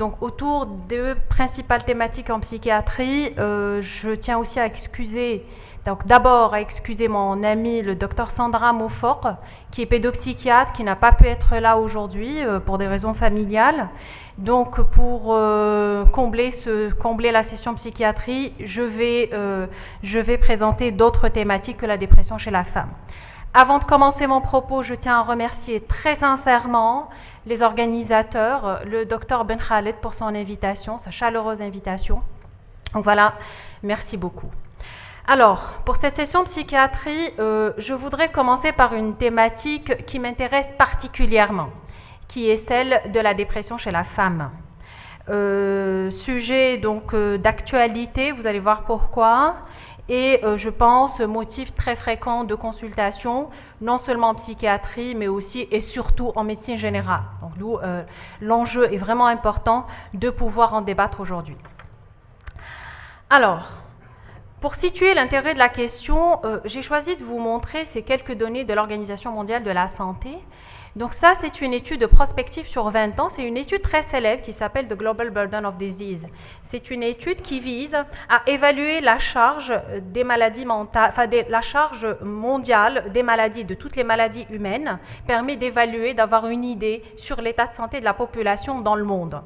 donc autour des principales thématiques en psychiatrie. Je tiens aussi à excuser, donc d'abord à excuser mon ami le docteur Sandra Montfort, qui est pédopsychiatre, qui n'a pas pu être là aujourd'hui pour des raisons familiales. Donc pour combler la session psychiatrie, je vais présenter d'autres thématiques que la dépression chez la femme. Avant de commencer mon propos, je tiens à remercier très sincèrement les organisateurs, le docteur Ben Khaled pour son invitation, sa chaleureuse invitation. Donc voilà, merci beaucoup. Alors, pour cette session psychiatrie, je voudrais commencer par une thématique qui m'intéresse particulièrement, qui est celle de la dépression chez la femme. Sujet donc d'actualité, vous allez voir pourquoi. Et je pense motif très fréquent de consultation, non seulement en psychiatrie, mais aussi et surtout en médecine générale. Donc d'où l'enjeu est vraiment important de pouvoir en débattre aujourd'hui. Alors, pour situer l'intérêt de la question, j'ai choisi de vous montrer ces quelques données de l'Organisation mondiale de la santé. Donc ça, c'est une étude prospective sur 20 ans. C'est une étude très célèbre qui s'appelle The Global Burden of Disease. C'est une étude qui vise à évaluer la charge des maladies mentales, enfin la charge mondiale des maladies, de toutes les maladies humaines, permet d'évaluer, d'avoir une idée sur l'état de santé de la population dans le monde.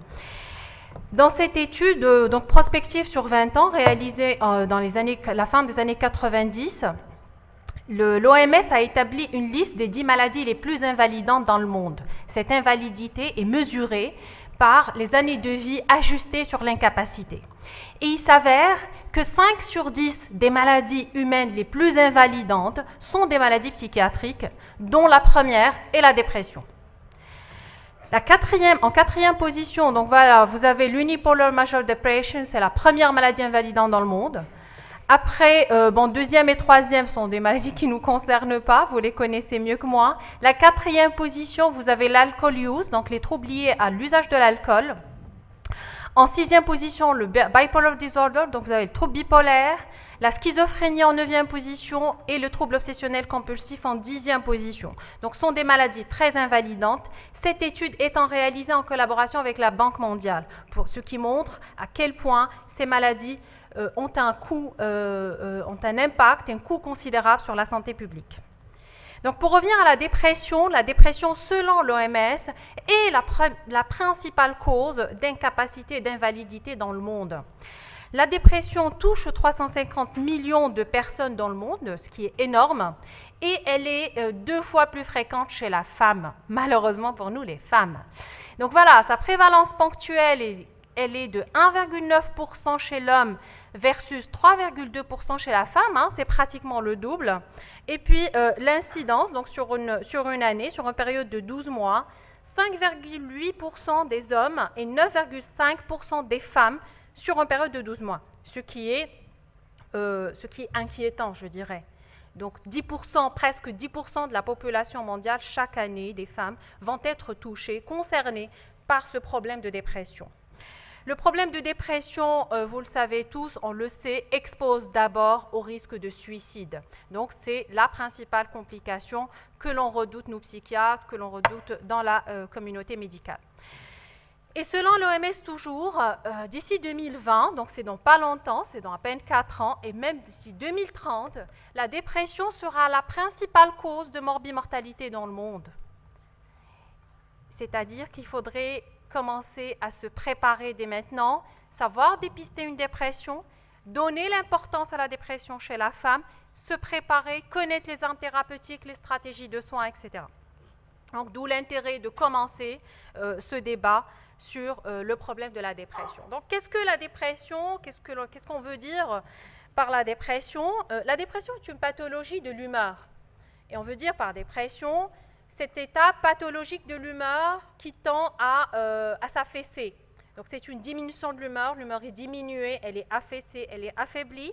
Dans cette étude donc prospective sur 20 ans, réalisée dans la fin des années 90, l'OMS a établi une liste des 10 maladies les plus invalidantes dans le monde. Cette invalidité est mesurée par les années de vie ajustées sur l'incapacité. Et il s'avère que 5 sur 10 des maladies humaines les plus invalidantes sont des maladies psychiatriques, dont la première est la dépression. En quatrième position, donc voilà, vous avez l'unipolar major depression, c'est la première maladie invalidante dans le monde. Après, deuxième et troisième sont des maladies qui ne nous concernent pas, vous les connaissez mieux que moi. La quatrième position, vous avez l'alcool use, donc les troubles liés à l'usage de l'alcool. En sixième position, le bipolar disorder, donc vous avez le trouble bipolaire, la schizophrénie en neuvième position et le trouble obsessionnel compulsif en 10e position. Donc ce sont des maladies très invalidantes. Cette étude étant réalisée en collaboration avec la Banque mondiale, pour ce qui montre à quel point ces maladies ont un impact, un coût considérable sur la santé publique. Donc pour revenir à la dépression selon l'OMS est la principale cause d'incapacité et d'invalidité dans le monde. La dépression touche 350 millions de personnes dans le monde, ce qui est énorme, et elle est 2 fois plus fréquente chez la femme, malheureusement pour nous les femmes. Donc voilà, sa prévalence ponctuelle elle est de 1,9% chez l'homme versus 3,2% chez la femme, hein, c'est pratiquement le double. Et puis l'incidence, donc sur une année, sur une période de 12 mois, 5,8% des hommes et 9,5% des femmes sur une période de 12 mois, ce qui est inquiétant, je dirais. Donc 10%, presque 10% de la population mondiale chaque année des femmes vont être touchées, concernées par ce problème de dépression. Le problème de dépression, vous le savez tous, on le sait, expose d'abord au risque de suicide. Donc c'est la principale complication que l'on redoute, nous psychiatres, que l'on redoute dans la communauté médicale. Et selon l'OMS toujours, d'ici 2020, donc c'est dans pas longtemps, c'est dans à peine 4 ans, et même d'ici 2030, la dépression sera la principale cause de morbimortalité dans le monde. C'est-à-dire qu'il faudrait commencer à se préparer dès maintenant, savoir dépister une dépression, donner l'importance à la dépression chez la femme, se préparer, connaître les armes thérapeutiques, les stratégies de soins, etc. Donc d'où l'intérêt de commencer ce débat sur le problème de la dépression. Donc qu'est-ce que la dépression? Qu'est-ce qu'on veut dire par la dépression? La dépression est une pathologie de l'humeur. Et on veut dire par dépression cet état pathologique de l'humeur qui tend à s'affaisser. Donc c'est une diminution de l'humeur est diminuée, elle est affaissée, elle est affaiblie.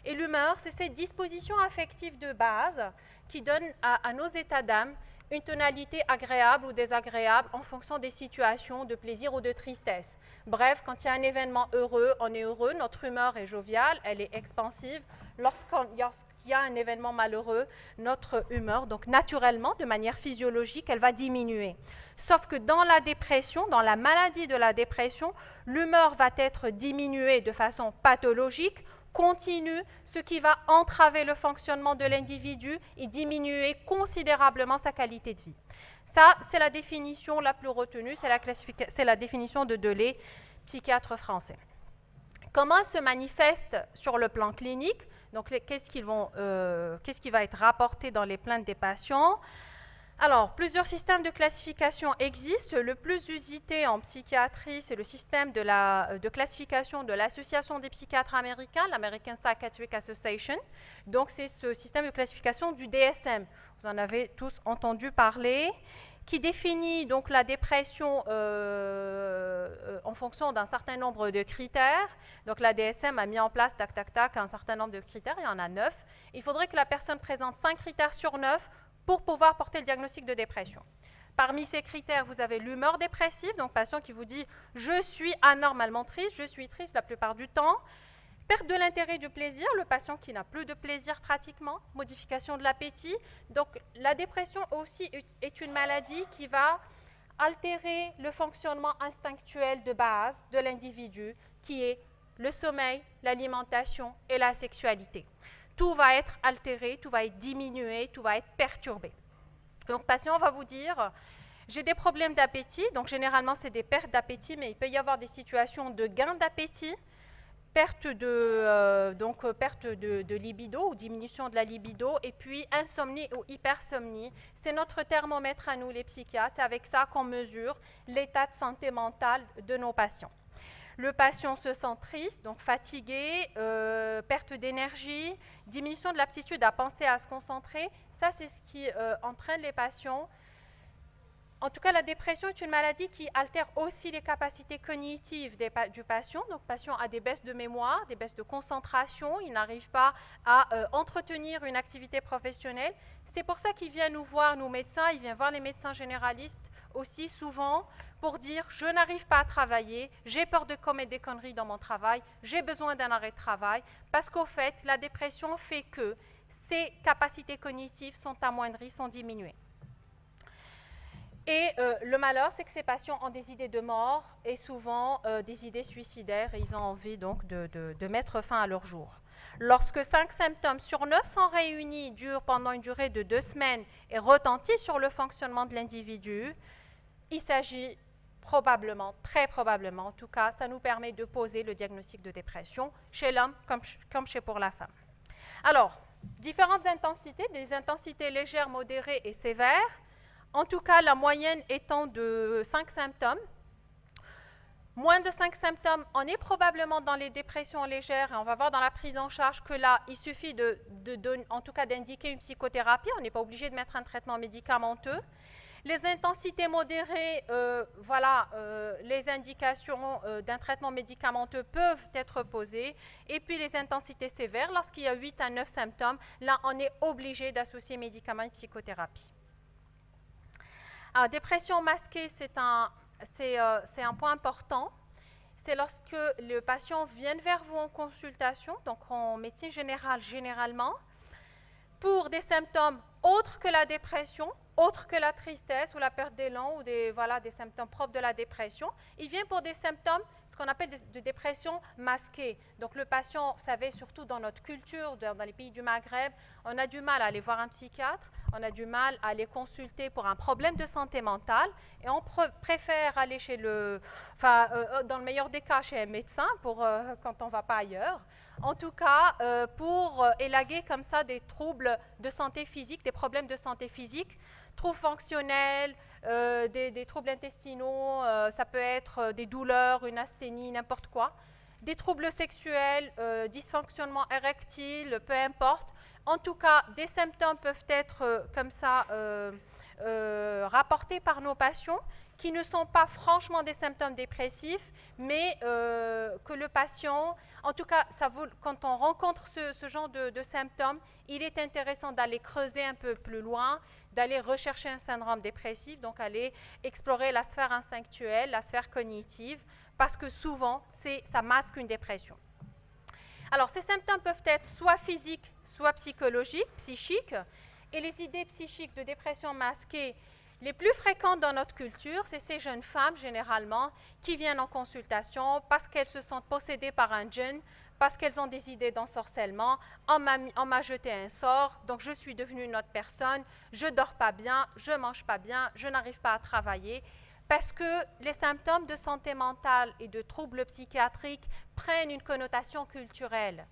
Et l'humeur, c'est cette disposition affective de base qui donne à nos états d'âme une tonalité agréable ou désagréable en fonction des situations de plaisir ou de tristesse. Bref, quand il y a un événement heureux, on est heureux, notre humeur est joviale, elle est expansive. Lorsqu'il y a un événement malheureux, notre humeur, donc naturellement, de manière physiologique, elle va diminuer. Sauf que dans la dépression, dans la maladie de la dépression, l'humeur va être diminuée de façon pathologique, continue, ce qui va entraver le fonctionnement de l'individu et diminuer considérablement sa qualité de vie. Ça, c'est la définition la plus retenue, c'est la définition de Delay, psychiatre français. Comment se manifeste sur le plan clinique? Donc, qu'est-ce qui va être rapporté dans les plaintes des patients? Alors, plusieurs systèmes de classification existent. Le plus usité en psychiatrie, c'est le système de classification de l'Association des psychiatres américains, l'American Psychiatric Association. Donc, c'est ce système de classification du DSM. Vous en avez tous entendu parler, qui définit donc la dépression en fonction d'un certain nombre de critères. Donc, la DSM a mis en place, un certain nombre de critères. Il y en a 9. Il faudrait que la personne présente 5 critères sur 9 pour pouvoir porter le diagnostic de dépression. Parmi ces critères, vous avez l'humeur dépressive, donc patient qui vous dit « je suis anormalement triste, je suis triste la plupart du temps ». Perte de l'intérêt du plaisir, le patient qui n'a plus de plaisir pratiquement, modification de l'appétit. Donc la dépression aussi est une maladie qui va altérer le fonctionnement instinctuel de base de l'individu, qui est le sommeil, l'alimentation et la sexualité. Tout va être altéré, tout va être diminué, tout va être perturbé. Donc, le patient va vous dire, j'ai des problèmes d'appétit, donc généralement c'est des pertes d'appétit, mais il peut y avoir des situations de gain d'appétit, perte de libido ou diminution de la libido, et puis insomnie ou hypersomnie. C'est notre thermomètre à nous les psychiatres, c'est avec ça qu'on mesure l'état de santé mentale de nos patients. Le patient se sent triste, donc fatigué, perte d'énergie, diminution de l'aptitude à penser, à se concentrer. Ça, c'est ce qui entraîne les patients. En tout cas, la dépression est une maladie qui altère aussi les capacités cognitives du patient. Donc, le patient a des baisses de mémoire, des baisses de concentration. Il n'arrive pas à entretenir une activité professionnelle. C'est pour ça qu'il vient nous voir, nous médecins. Il vient voir les médecins généralistes aussi souvent pour dire « je n'arrive pas à travailler, j'ai peur de commettre des conneries dans mon travail, j'ai besoin d'un arrêt de travail » parce qu'au fait, la dépression fait que ses capacités cognitives sont amoindries, sont diminuées. Et le malheur, c'est que ces patients ont des idées de mort et souvent des idées suicidaires et ils ont envie donc de mettre fin à leur jour. Lorsque 5 symptômes sur 9 sont réunis, durent pendant une durée de 2 semaines et retentissent sur le fonctionnement de l'individu, il s'agit probablement, très probablement, en tout cas, ça nous permet de poser le diagnostic de dépression chez l'homme comme chez pour la femme. Alors, différentes intensités, des intensités légères, modérées et sévères. En tout cas, la moyenne étant de 5 symptômes. Moins de 5 symptômes, on est probablement dans les dépressions légères et on va voir dans la prise en charge que là, il suffit en tout cas d'indiquer une psychothérapie. On n'est pas obligé de mettre un traitement médicamenteux. Les intensités modérées, les indications d'un traitement médicamenteux peuvent être posées. Et puis les intensités sévères, lorsqu'il y a 8 à 9 symptômes, là, on est obligé d'associer médicaments et psychothérapie. Alors, dépression masquée, c'est un point important. C'est lorsque le patient vient vers vous en consultation, donc en médecine générale généralement, pour des symptômes autres que la dépression, autres que la tristesse ou la perte d'élan ou des symptômes propres de la dépression. Il vient pour des symptômes, ce qu'on appelle de dépression masquée. Donc le patient, vous savez, surtout dans notre culture, dans les pays du Maghreb, on a du mal à aller voir un psychiatre, on a du mal à aller consulter pour un problème de santé mentale et on préfère aller chez dans le meilleur des cas, chez un médecin quand on ne va pas ailleurs. En tout cas, pour élaguer comme ça des troubles de santé physique, des problèmes de santé physique, troubles fonctionnels, des troubles intestinaux, ça peut être des douleurs, une asthénie, n'importe quoi, des troubles sexuels, dysfonctionnement érectile, peu importe. En tout cas, des symptômes peuvent être comme ça rapportés par nos patients qui ne sont pas franchement des symptômes dépressifs, mais que le patient, en tout cas, quand on rencontre ce genre de symptômes, il est intéressant d'aller creuser un peu plus loin, d'aller rechercher un syndrome dépressif, donc aller explorer la sphère instinctuelle, la sphère cognitive, parce que souvent, ça masque une dépression. Alors, ces symptômes peuvent être soit physiques, soit psychologiques, psychiques, et les idées psychiques de dépression masquée les plus fréquentes dans notre culture, c'est ces jeunes femmes, généralement, qui viennent en consultation parce qu'elles se sentent possédées par un djinn, parce qu'elles ont des idées d'ensorcellement, on m'a jeté un sort, donc je suis devenue une autre personne, je ne dors pas bien, je ne mange pas bien, je n'arrive pas à travailler, parce que les symptômes de santé mentale et de troubles psychiatriques prennent une connotation culturelle.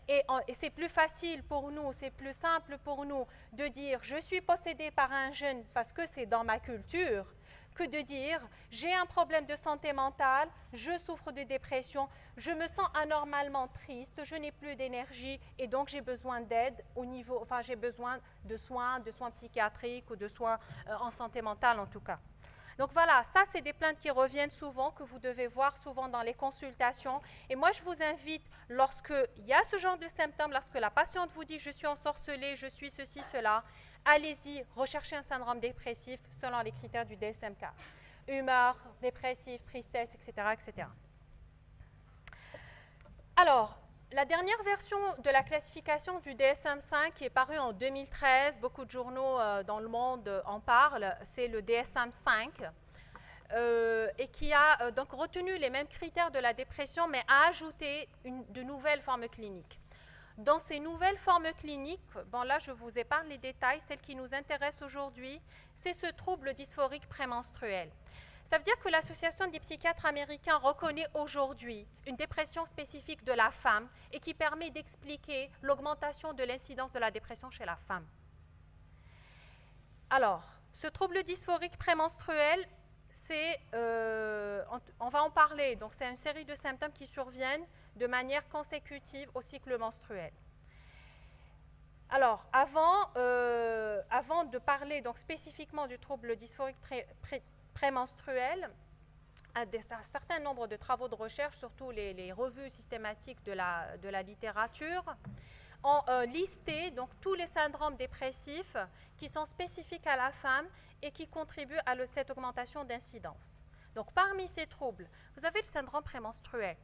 Et c'est plus facile pour nous, c'est plus simple pour nous de dire « je suis possédée par un djinn parce que c'est dans ma culture » que de dire « j'ai un problème de santé mentale, je souffre de dépression, je me sens anormalement triste, je n'ai plus d'énergie et donc j'ai besoin d'aide au niveau, enfin j'ai besoin de soins psychiatriques ou de soins en santé mentale en tout cas ». Donc voilà, ça c'est des plaintes qui reviennent souvent, que vous devez voir souvent dans les consultations. Et moi je vous invite, lorsqu'il y a ce genre de symptômes, lorsque la patiente vous dit « je suis ensorcelée, je suis ceci, cela », allez-y, recherchez un syndrome dépressif selon les critères du DSM-4. Humeur, dépressif, tristesse, etc., etc. Alors, la dernière version de la classification du DSM-5 qui est parue en 2013, beaucoup de journaux dans le monde en parlent, c'est le DSM-5 et qui a donc retenu les mêmes critères de la dépression mais a ajouté de nouvelles formes cliniques. Dans ces nouvelles formes cliniques, bon là je vous épargne les détails, celle qui nous intéresse aujourd'hui, c'est ce trouble dysphorique prémenstruel. Ça veut dire que l'Association des psychiatres américains reconnaît aujourd'hui une dépression spécifique de la femme et qui permet d'expliquer l'augmentation de l'incidence de la dépression chez la femme. Alors, ce trouble dysphorique prémenstruel, on va en parler, donc c'est une série de symptômes qui surviennent de manière consécutive au cycle menstruel. Alors, avant de parler donc, spécifiquement du trouble dysphorique prémenstruel, un certain nombre de travaux de recherche, surtout les revues systématiques de la littérature, ont listé donc, tous les syndromes dépressifs qui sont spécifiques à la femme et qui contribuent à cette augmentation d'incidence. Donc, parmi ces troubles, vous avez le syndrome prémenstruel.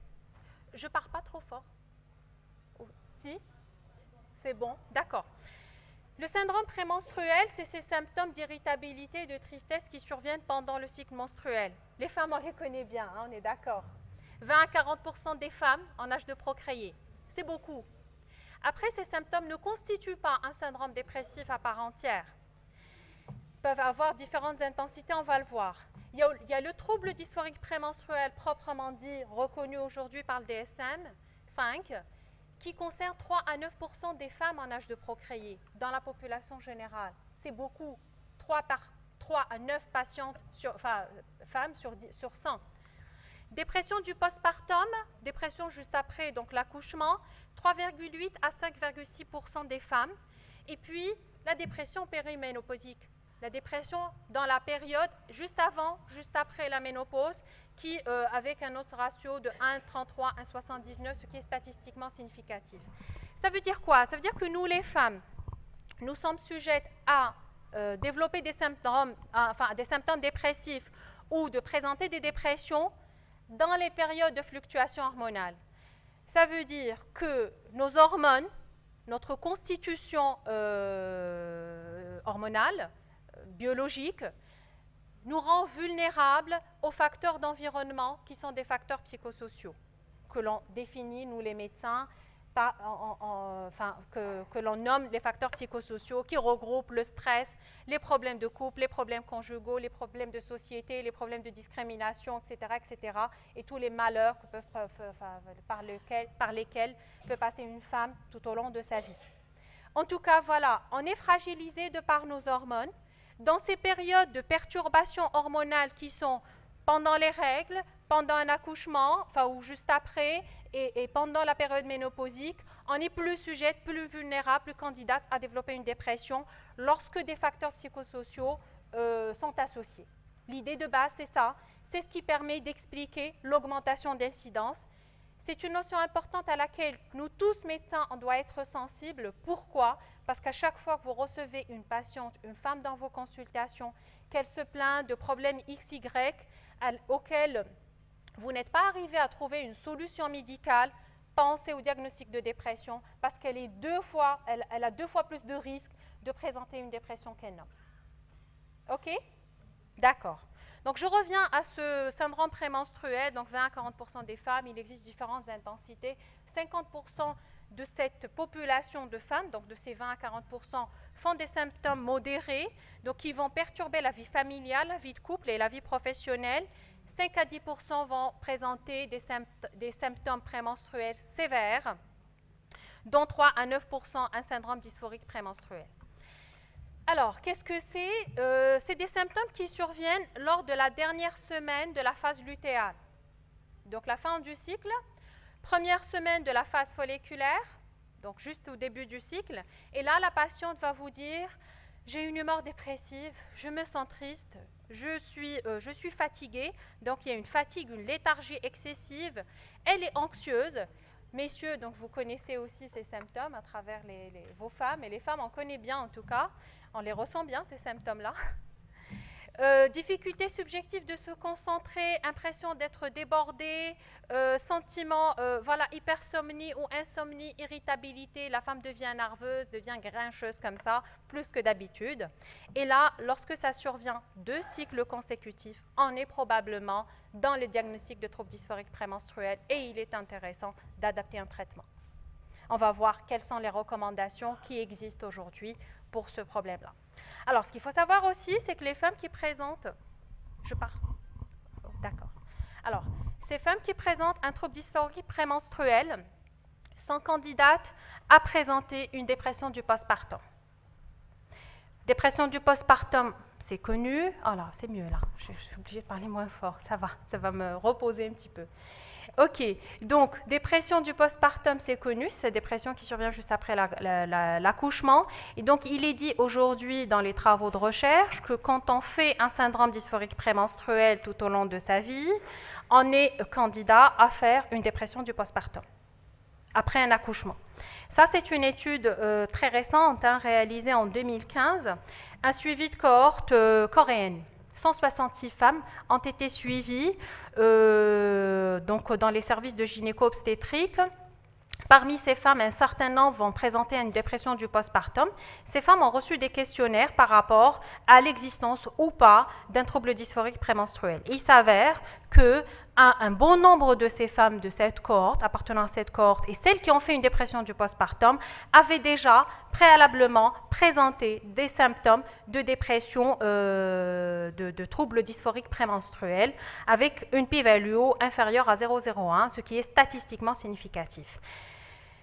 Je ne parle pas trop fort. Si? C'est bon? D'accord. Le syndrome prémenstruel, c'est ces symptômes d'irritabilité et de tristesse qui surviennent pendant le cycle menstruel. Les femmes, on les connaît bien, hein, on est d'accord. 20 à 40% des femmes en âge de procréer. C'est beaucoup. Après, ces symptômes ne constituent pas un syndrome dépressif à part entière. Ils peuvent avoir différentes intensités, on va le voir. Il y a le trouble dysphorique prémenstruel proprement dit, reconnu aujourd'hui par le DSM-5, qui concerne 3 à 9% des femmes en âge de procréer dans la population générale. C'est beaucoup, 3 à 9 patientes femmes sur 100. Dépression du postpartum, dépression juste après donc l'accouchement, 3,8 à 5,6% des femmes. Et puis la dépression périménopausique, la dépression dans la période juste avant, juste après la ménopause, qui avec un autre ratio de 1,33, 1,79, ce qui est statistiquement significatif. Ça veut dire quoi? Ça veut dire que nous, les femmes, nous sommes sujettes à développer des symptômes dépressifs ou de présenter des dépressions dans les périodes de fluctuation hormonale. Ça veut dire que nos hormones, notre constitution hormonale, biologique, nous rend vulnérables aux facteurs d'environnement qui sont des facteurs psychosociaux que l'on définit, nous les médecins, que l'on nomme les facteurs psychosociaux qui regroupent le stress, les problèmes de couple, les problèmes conjugaux, les problèmes de société, les problèmes de discrimination, etc., et tous les malheurs par lesquels peut passer une femme tout au long de sa vie. En tout cas, voilà, on est fragilisé de par nos hormones. Dans ces périodes de perturbations hormonales qui sont pendant les règles, pendant un accouchement, ou juste après, et pendant la période ménopausique, on est plus sujette, plus vulnérable, plus candidate à développer une dépression lorsque des facteurs psychosociaux sont associés. L'idée de base, c'est ça. C'est ce qui permet d'expliquer l'augmentation d'incidence. C'est une notion importante à laquelle nous tous, médecins, on doit être sensibles. Pourquoi? Parce qu'à chaque fois que vous recevez une patiente, une femme dans vos consultations, qu'elle se plaint de problèmes XY auxquels vous n'êtes pas arrivé à trouver une solution médicale, pensez au diagnostic de dépression parce qu'elle elle a 2 fois plus de risques de présenter une dépression qu'un homme. OK? D'accord. Donc, je reviens à ce syndrome prémenstruel. Donc, 20 à 40% des femmes, il existe différentes intensités. 50% de cette population de femmes, donc de ces 20 à 40%, font des symptômes modérés, donc qui vont perturber la vie familiale, la vie de couple et la vie professionnelle. 5 à 10% vont présenter des symptômes prémenstruels sévères, dont 3 à 9% un syndrome dysphorique prémenstruel. Alors, qu'est-ce que c'est? C'est des symptômes qui surviennent lors de la dernière semaine de la phase lutéale. Donc, la fin du cycle, première semaine de la phase folliculaire, donc juste au début du cycle. Et là, la patiente va vous dire, j'ai une humeur dépressive, je me sens triste, je suis fatiguée. Donc, il y a une fatigue, une léthargie excessive. Elle est anxieuse. Messieurs, donc vous connaissez aussi ces symptômes à travers vos femmes, et les femmes, on connaît bien en tout cas, on les ressent bien ces symptômes-là. Difficulté subjective de se concentrer, impression d'être débordée, sentiment, hypersomnie ou insomnie, irritabilité, la femme devient nerveuse, devient grincheuse comme ça, plus que d'habitude. Et là, lorsque ça survient 2 cycles consécutifs, on est probablement dans le diagnostic de troubles dysphoriques prémenstruels et il est intéressant d'adapter un traitement. On va voir quelles sont les recommandations qui existent aujourd'hui pour ce problème-là. Alors, ce qu'il faut savoir aussi, c'est que les femmes qui présentent... D'accord. Alors, ces femmes qui présentent un trouble dysphorique prémenstruel sont candidates à présenter une dépression du postpartum. Dépression du postpartum, c'est connu. Oh là, c'est mieux là. Je suis obligée de parler moins fort. Ça va me reposer un petit peu. OK, donc dépression du postpartum, c'est connu, c'est cette dépression qui survient juste après l'accouchement. Et donc, il est dit aujourd'hui dans les travaux de recherche que quand on fait un syndrome dysphorique prémenstruel tout au long de sa vie, on est candidat à faire une dépression du postpartum après un accouchement. Ça, c'est une étude très récente, réalisée en 2015, un suivi de cohorte coréenne. 166 femmes ont été suivies donc dans les services de gynéco-obstétrique. Parmi ces femmes, un certain nombre vont présenter une dépression du postpartum. Ces femmes ont reçu des questionnaires par rapport à l'existence ou pas d'un trouble dysphorique prémenstruel. Il s'avère qu'un bon nombre de ces femmes de cette cohorte, appartenant à cette cohorte, et celles qui ont fait une dépression du postpartum, avaient déjà préalablement présenté des symptômes de dépression, de troubles dysphoriques prémenstruels, avec une p-value inférieure à 0,01, ce qui est statistiquement significatif.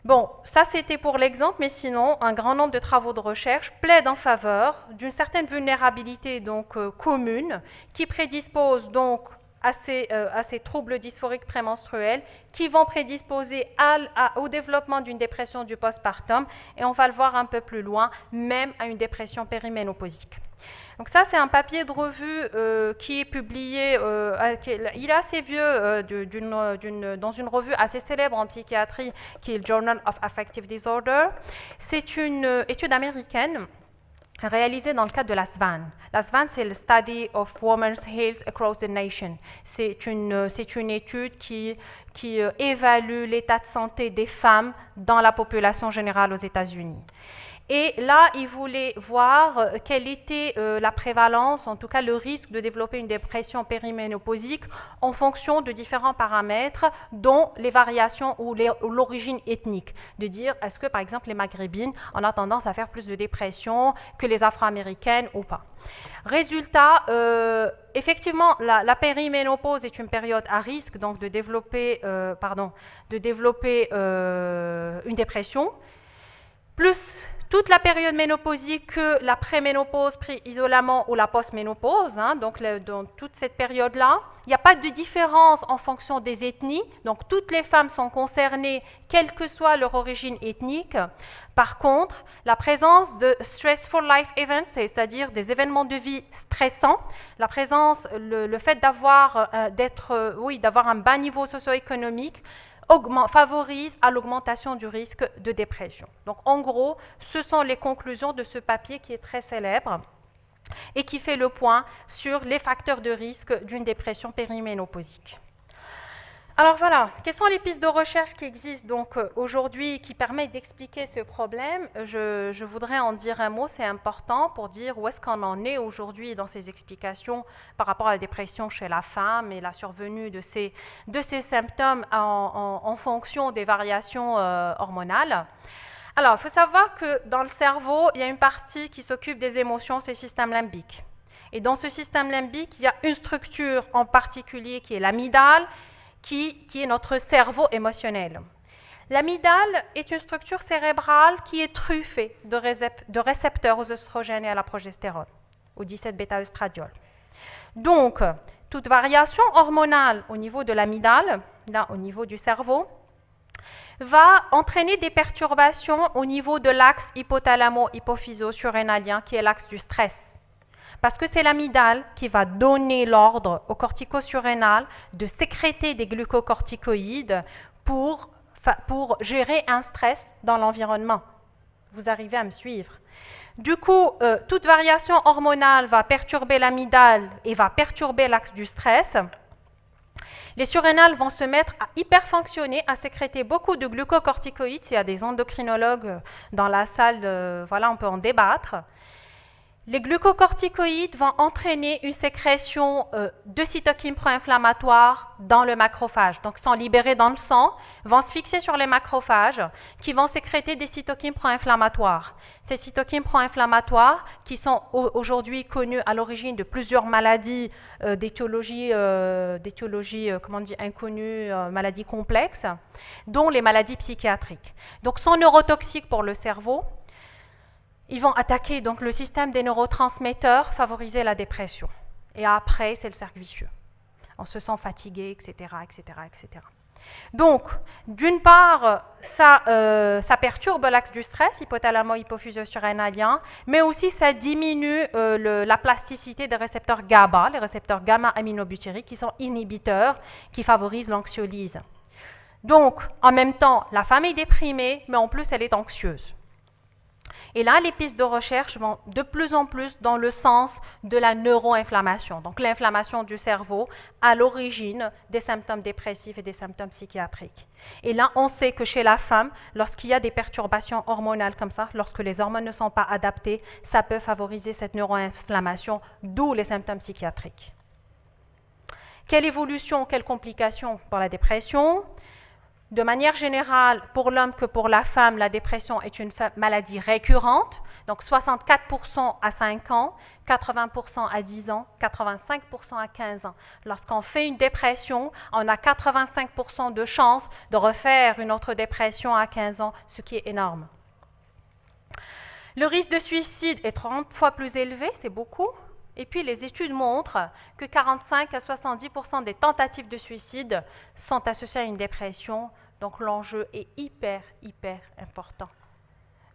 Bon, ça c'était pour l'exemple, mais sinon, un grand nombre de travaux de recherche plaident en faveur d'une certaine vulnérabilité donc, commune qui prédispose donc à ces troubles dysphoriques prémenstruels qui vont prédisposer au développement d'une dépression du postpartum et on va le voir un peu plus loin, même à une dépression périménopausique. Donc ça, c'est un papier de revue qui est publié, il est assez vieux, dans une revue assez célèbre en psychiatrie, qui est le Journal of Affective Disorder. C'est une étude américaine réalisée dans le cadre de la SVAN. La SVAN, c'est le Study of Women's Health Across the Nation. C'est une étude qui évalue l'état de santé des femmes dans la population générale aux États-Unis. Et là, ils voulaient voir quelle était la prévalence, en tout cas le risque de développer une dépression périménopausique en fonction de différents paramètres, dont les variations ou l'origine ethnique. De dire, est-ce que par exemple les maghrébines ont tendance à faire plus de dépression que les afro-américaines ou pas. Résultat, effectivement, la périménopause est une période à risque donc de développer une dépression. Plus toute la période ménopausique que la préménopause, pré-isolement ou la postménopause, hein, donc dans toute cette période-là. Il n'y a pas de différence en fonction des ethnies, donc toutes les femmes sont concernées, quelle que soit leur origine ethnique. Par contre, la présence de stressful life events, c'est-à-dire des événements de vie stressants, la présence, le fait d'avoir un bas niveau socio-économique, favorise à l'augmentation du risque de dépression. Donc en gros, ce sont les conclusions de ce papier qui est très célèbre et qui fait le point sur les facteurs de risque d'une dépression périménopausique. Alors voilà, quelles sont les pistes de recherche qui existent donc aujourd'hui qui permettent d'expliquer ce problème? Je voudrais en dire un mot, c'est important pour dire où est-ce qu'on en est aujourd'hui dans ces explications par rapport à la dépression chez la femme et la survenue de ces symptômes en fonction des variations hormonales. Alors, il faut savoir que dans le cerveau, il y a une partie qui s'occupe des émotions, c'est le système limbique. Et dans ce système limbique, il y a une structure en particulier qui est l'amygdale, qui est notre cerveau émotionnel. L'amygdale est une structure cérébrale qui est truffée de récepteurs aux oestrogènes et à la progestérone, au 17-bêta-œstradiol. Donc, toute variation hormonale au niveau de l'amygdale, là au niveau du cerveau, va entraîner des perturbations au niveau de l'axe hypothalamo-hypophyso-surrénalien, qui est l'axe du stress. Parce que c'est l'amygdale qui va donner l'ordre au cortico-surrénal de sécréter des glucocorticoïdes pour gérer un stress dans l'environnement. Vous arrivez à me suivre. Du coup, toute variation hormonale va perturber l'amygdale et va perturber l'axe du stress. Les surrénales vont se mettre à hyperfonctionner, à sécréter beaucoup de glucocorticoïdes. S'il y a des endocrinologues dans la salle, voilà, on peut en débattre. Les glucocorticoïdes vont entraîner une sécrétion de cytokines pro-inflammatoires dans le macrophage. Donc, sont libérés dans le sang, vont se fixer sur les macrophages qui vont sécréter des cytokines pro-inflammatoires. Ces cytokines pro-inflammatoires qui sont aujourd'hui connues à l'origine de plusieurs maladies d'étiologie inconnue, maladies complexes, dont les maladies psychiatriques. Donc, sont neurotoxiques pour le cerveau. Ils vont attaquer donc le système des neurotransmetteurs, favoriser la dépression. Et après, c'est le cercle vicieux. On se sent fatigué, etc., etc., etc. Donc, d'une part, ça perturbe l'axe du stress, hypothalamo-hypophyso-surrénalien, mais aussi ça diminue la plasticité des récepteurs GABA, les récepteurs gamma-aminobutyriques, qui sont inhibiteurs, qui favorisent l'anxiolyse. Donc, en même temps, la femme est déprimée, mais en plus, elle est anxieuse. Et là, les pistes de recherche vont de plus en plus dans le sens de la neuroinflammation, donc l'inflammation du cerveau à l'origine des symptômes dépressifs et des symptômes psychiatriques. Et là, on sait que chez la femme, lorsqu'il y a des perturbations hormonales comme ça, lorsque les hormones ne sont pas adaptées, ça peut favoriser cette neuroinflammation, d'où les symptômes psychiatriques. Quelle évolution, quelles complications pour la dépression? De manière générale, pour l'homme que pour la femme, la dépression est une maladie récurrente, donc 64% à 5 ans, 80% à 10 ans, 85% à 15 ans. Lorsqu'on fait une dépression, on a 85% de chances de refaire une autre dépression à 15 ans, ce qui est énorme. Le risque de suicide est 30 fois plus élevé, c'est beaucoup. Et puis, les études montrent que 45 à 70% des tentatives de suicide sont associées à une dépression. Donc, l'enjeu est hyper important.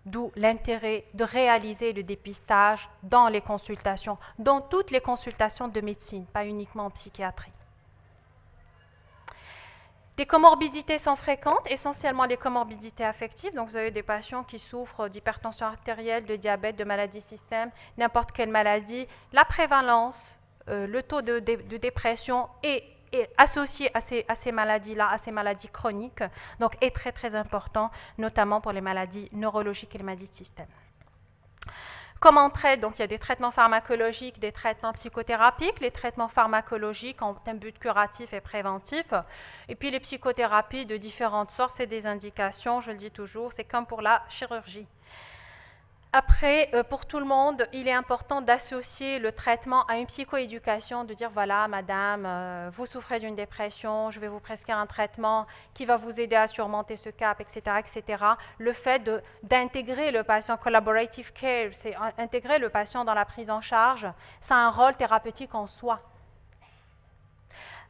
D'où l'intérêt de réaliser le dépistage dans les consultations, dans toutes les consultations de médecine, pas uniquement en psychiatrie. Les comorbidités sont fréquentes, essentiellement les comorbidités affectives. Donc, vous avez des patients qui souffrent d'hypertension artérielle, de diabète, de maladie système, n'importe quelle maladie. La prévalence, le taux de dépression est associé à ces maladies-là, à ces maladies chroniques, donc est très important, notamment pour les maladies neurologiques et les maladies de système. Comment on traite? Donc, il y a des traitements pharmacologiques, des traitements psychothérapiques. Les traitements pharmacologiques ont un but curatif et préventif. Et puis, les psychothérapies de différentes sortes, c'est des indications, je le dis toujours, c'est comme pour la chirurgie. Après, pour tout le monde, il est important d'associer le traitement à une psychoéducation, de dire voilà, madame, vous souffrez d'une dépression, je vais vous prescrire un traitement qui va vous aider à surmonter ce cap, etc. etc. Le fait d'intégrer le patient, collaborative care, c'est intégrer le patient dans la prise en charge, ça a un rôle thérapeutique en soi.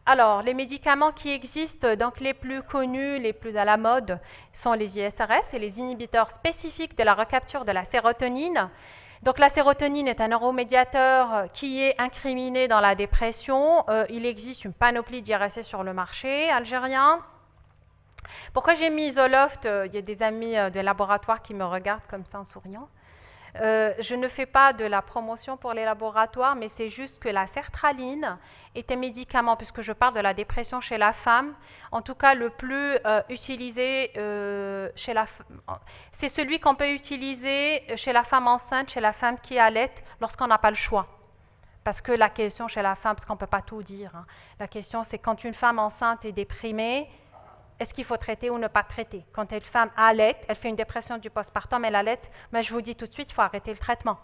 Alors, les médicaments qui existent, donc les plus connus, les plus à la mode, sont les ISRS et les inhibiteurs spécifiques de la recapture de la sérotonine. Donc, la sérotonine est un neuromédiateur qui est incriminé dans la dépression. Il existe une panoplie d'IRSS sur le marché algérien. Pourquoi j'ai mis Zoloft? Il y a des amis de laboratoire qui me regardent comme ça en souriant. Je ne fais pas de la promotion pour les laboratoires, mais c'est juste que la sertraline est un médicament, puisque je parle de la dépression chez la femme, en tout cas le plus utilisé chez la femme. C'est celui qu'on peut utiliser chez la femme enceinte, chez la femme qui allait, lorsqu'on n'a pas le choix. Parce que la question chez la femme, parce qu'on ne peut pas tout dire, hein, la question c'est quand une femme enceinte est déprimée, est-ce qu'il faut traiter ou ne pas traiter? Quand une femme allait, elle fait une dépression du postpartum, elle allait, mais je vous dis tout de suite, il faut arrêter le traitement.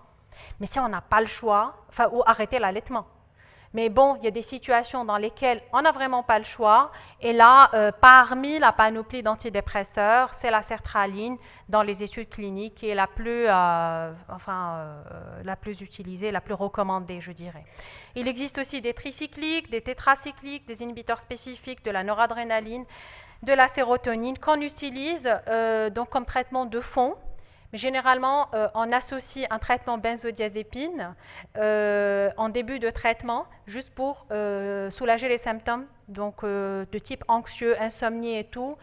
Mais si on n'a pas le choix, ou arrêter l'allaitement. Mais bon, il y a des situations dans lesquelles on n'a vraiment pas le choix. Et là, parmi la panoplie d'antidépresseurs, c'est la sertraline dans les études cliniques qui est la plus utilisée, la plus recommandée, je dirais. Il existe aussi des tricycliques, des tétracycliques, des inhibiteurs spécifiques de la noradrénaline, de la sérotonine qu'on utilise donc comme traitement de fond. Mais généralement, on associe un traitement benzodiazépine en début de traitement, juste pour soulager les symptômes donc, de type anxieux, insomnie et tout.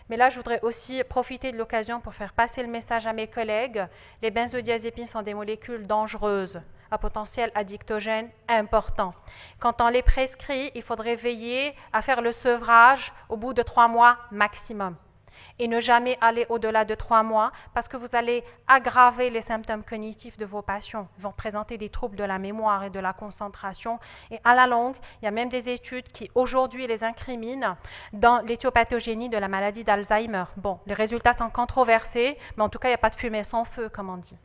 Mais là, je voudrais aussi profiter de l'occasion pour faire passer le message à mes collègues. Les benzodiazépines sont des molécules dangereuses, à potentiel addictogène important. Quand on les prescrit, il faudrait veiller à faire le sevrage au bout de 3 mois maximum. Et ne jamais aller au-delà de 3 mois parce que vous allez aggraver les symptômes cognitifs de vos patients. Ils vont présenter des troubles de la mémoire et de la concentration. Et à la longue, il y a même des études qui aujourd'hui les incriminent dans l'éthiopathogénie de la maladie d'Alzheimer. Bon, les résultats sont controversés, mais en tout cas, il n'y a pas de fumée sans feu, comme on dit.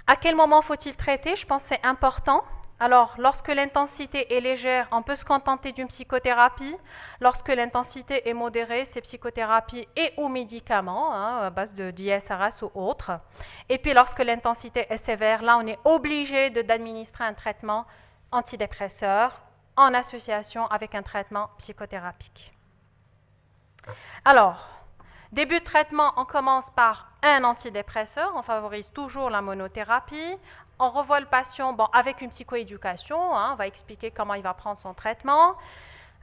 À quel moment faut-il traiter? Je pense que c'est important. Alors, lorsque l'intensité est légère, on peut se contenter d'une psychothérapie. Lorsque l'intensité est modérée, c'est psychothérapie et ou médicaments, hein, à base d'ISRS ou autres. Et puis, lorsque l'intensité est sévère, là, on est obligé d'administrer un traitement antidépresseur en association avec un traitement psychothérapique. Alors, début de traitement, on commence par un antidépresseur, on favorise toujours la monothérapie. On revoit le patient avec une psychoéducation, hein, on va expliquer comment il va prendre son traitement.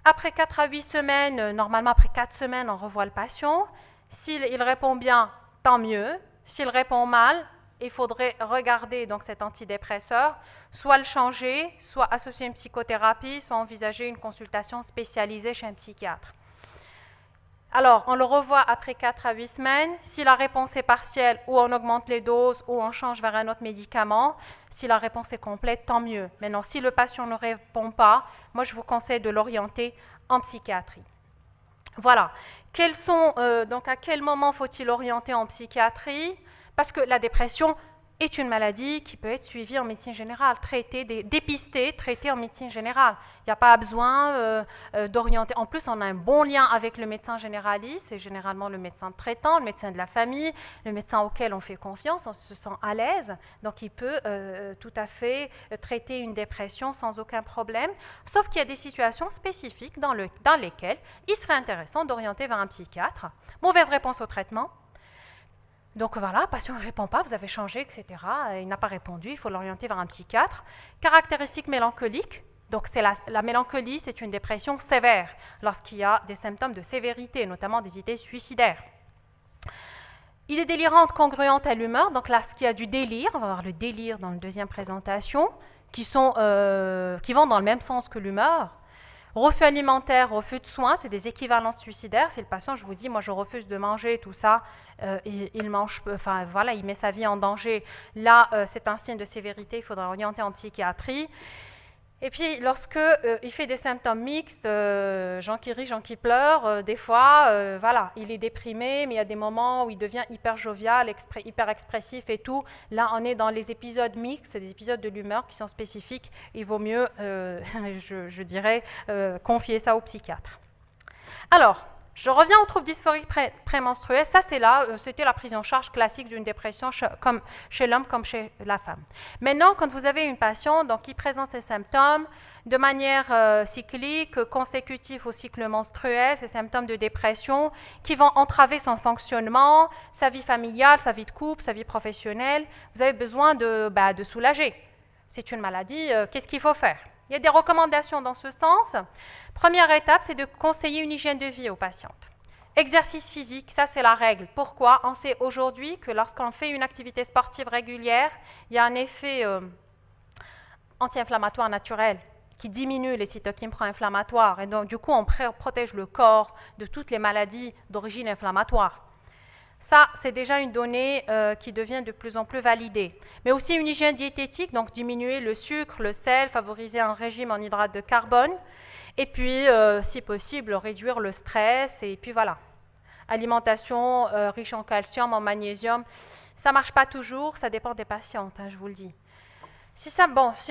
Après 4 à 8 semaines, normalement après 4 semaines, on revoit le patient. S'il répond bien, tant mieux. S'il répond mal, il faudrait regarder donc, cet antidépresseur, soit le changer, soit associer une psychothérapie, soit envisager une consultation spécialisée chez un psychiatre. Alors, on le revoit après 4 à 8 semaines. Si la réponse est partielle, ou on augmente les doses, ou on change vers un autre médicament. Si la réponse est complète, tant mieux. Maintenant, si le patient ne répond pas, moi, je vous conseille de l'orienter en psychiatrie. Voilà. Donc, à quel moment faut-il orienter en psychiatrie? Parce que la dépression est une maladie qui peut être suivie en médecine générale, dépistée, traitée en médecine générale. Il n'y a pas besoin d'orienter. En plus, on a un bon lien avec le médecin généraliste, c'est généralement le médecin traitant, le médecin de la famille, le médecin auquel on fait confiance, on se sent à l'aise. Donc, il peut tout à fait traiter une dépression sans aucun problème, sauf qu'il y a des situations spécifiques dans lesquelles il serait intéressant d'orienter vers un psychiatre. Mauvaise réponse au traitement. Donc voilà, le patient ne répond pas, vous avez changé, etc. Il n'a pas répondu, il faut l'orienter vers un psychiatre. Caractéristiques mélancoliques. Donc la mélancolie, c'est une dépression sévère lorsqu'il y a des symptômes de sévérité, notamment des idées suicidaires. Idée délirante congruente à l'humeur, donc là, ce qu'il y a du délire, on va voir le délire dans la deuxième présentation, qui vont dans le même sens que l'humeur. Refus alimentaire, refus de soins, c'est des équivalences suicidaires. Si le patient, je vous dis, moi je refuse de manger, tout ça, il mange, enfin voilà, il met sa vie en danger. Là, c'est un signe de sévérité, il faudra orienter en psychiatrie. Et puis, lorsque il fait des symptômes mixtes, gens qui rient, gens qui pleurent, des fois, voilà, il est déprimé, mais il y a des moments où il devient hyper jovial, hyper expressif et tout. Là, on est dans les épisodes mixtes, des épisodes de l'humeur qui sont spécifiques. Il vaut mieux, je dirais, confier ça au psychiatre. Alors, je reviens aux troubles dysphoriques prémenstruels. Ça, c'était la prise en charge classique d'une dépression comme chez l'homme comme chez la femme. Maintenant, quand vous avez une patiente qui présente ces symptômes de manière cyclique, consécutive au cycle menstruel, ces symptômes de dépression qui vont entraver son fonctionnement, sa vie familiale, sa vie de couple, sa vie professionnelle, vous avez besoin de soulager. C'est une maladie, qu'est-ce qu'il faut faire ? Il y a des recommandations dans ce sens. Première étape, c'est de conseiller une hygiène de vie aux patientes. Exercice physique, ça c'est la règle. Pourquoi ? On sait aujourd'hui que lorsqu'on fait une activité sportive régulière, il y a un effet anti-inflammatoire naturel qui diminue les cytokines pro-inflammatoires. Et donc, du coup, on protège le corps de toutes les maladies d'origine inflammatoire. Ça, c'est déjà une donnée qui devient de plus en plus validée. Mais aussi une hygiène diététique, donc diminuer le sucre, le sel, favoriser un régime en hydrates de carbone. Et puis, si possible, réduire le stress. Et puis voilà. Alimentation riche en calcium, en magnésium. Ça ne marche pas toujours, ça dépend des patientes, je vous le dis. Si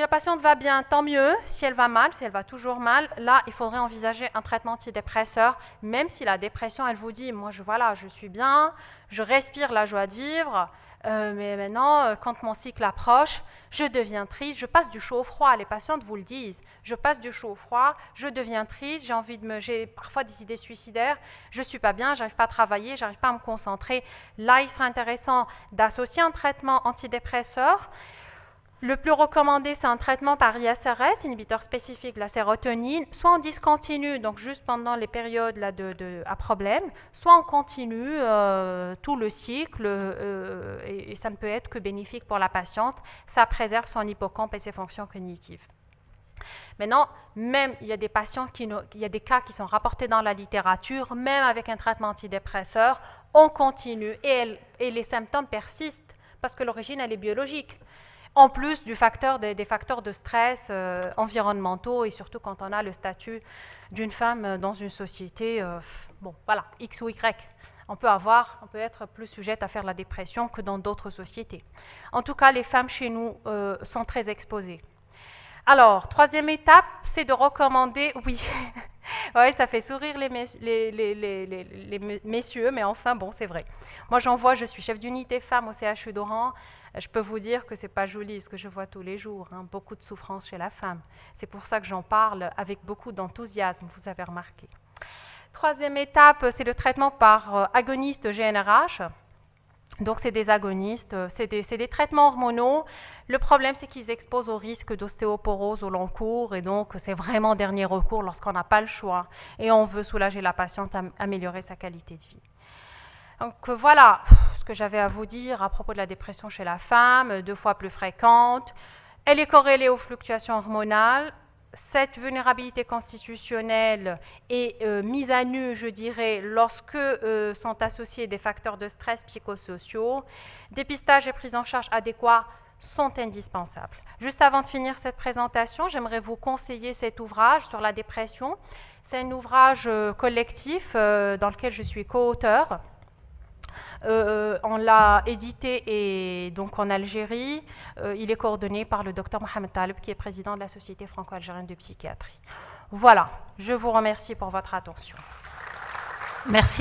la patiente va bien, tant mieux. Si elle va mal, si elle va toujours mal, là, il faudrait envisager un traitement antidépresseur, même si la dépression, elle vous dit, moi, je suis bien, je respire la joie de vivre, mais maintenant, quand mon cycle approche, je deviens triste, je passe du chaud au froid, les patientes vous le disent, je passe du chaud au froid, je deviens triste, j'ai parfois des idées suicidaires, je ne suis pas bien, je n'arrive pas à travailler, je n'arrive pas à me concentrer. Là, il serait intéressant d'associer un traitement antidépresseur. Le plus recommandé, c'est un traitement par ISRS, inhibiteur spécifique de la sérotonine, soit on discontinue, donc juste pendant les périodes là, à problème, soit on continue tout le cycle, et ça ne peut être que bénéfique pour la patiente, ça préserve son hippocampe et ses fonctions cognitives. Maintenant, même il y a des patients il y a des cas qui sont rapportés dans la littérature, même avec un traitement antidépresseur, on continue et les symptômes persistent parce que l'origine, elle est biologique. En plus des facteurs de stress environnementaux et surtout quand on a le statut d'une femme dans une société, voilà, X ou Y. On peut être plus sujette à faire la dépression que dans d'autres sociétés. En tout cas, les femmes chez nous sont très exposées. Alors, troisième étape, c'est de recommander, oui, ouais, ça fait sourire les messieurs, mais enfin, bon, c'est vrai. Moi, je suis chef d'unité femmes au CHU d'Oran. Je peux vous dire que ce n'est pas joli ce que je vois tous les jours, beaucoup de souffrance chez la femme. C'est pour ça que j'en parle avec beaucoup d'enthousiasme, vous avez remarqué. Troisième étape, c'est le traitement par agoniste GnRH. Donc, c'est des agonistes, c'est des traitements hormonaux. Le problème, c'est qu'ils exposent au risque d'ostéoporose au long cours. Et donc, c'est vraiment dernier recours lorsqu'on n'a pas le choix. Et on veut soulager la patiente, améliorer sa qualité de vie. Donc, voilà ce que j'avais à vous dire à propos de la dépression chez la femme, 2 fois plus fréquente. Elle est corrélée aux fluctuations hormonales. Cette vulnérabilité constitutionnelle est mise à nu, je dirais, lorsque sont associés des facteurs de stress psychosociaux. Dépistage et prise en charge adéquats sont indispensables. Juste avant de finir cette présentation, j'aimerais vous conseiller cet ouvrage sur la dépression. C'est un ouvrage collectif dans lequel je suis co-auteur. On l'a édité et donc en Algérie. Il est coordonné par le docteur Mohamed Taleb, qui est président de la Société franco-algérienne de psychiatrie. Voilà, je vous remercie pour votre attention. Merci.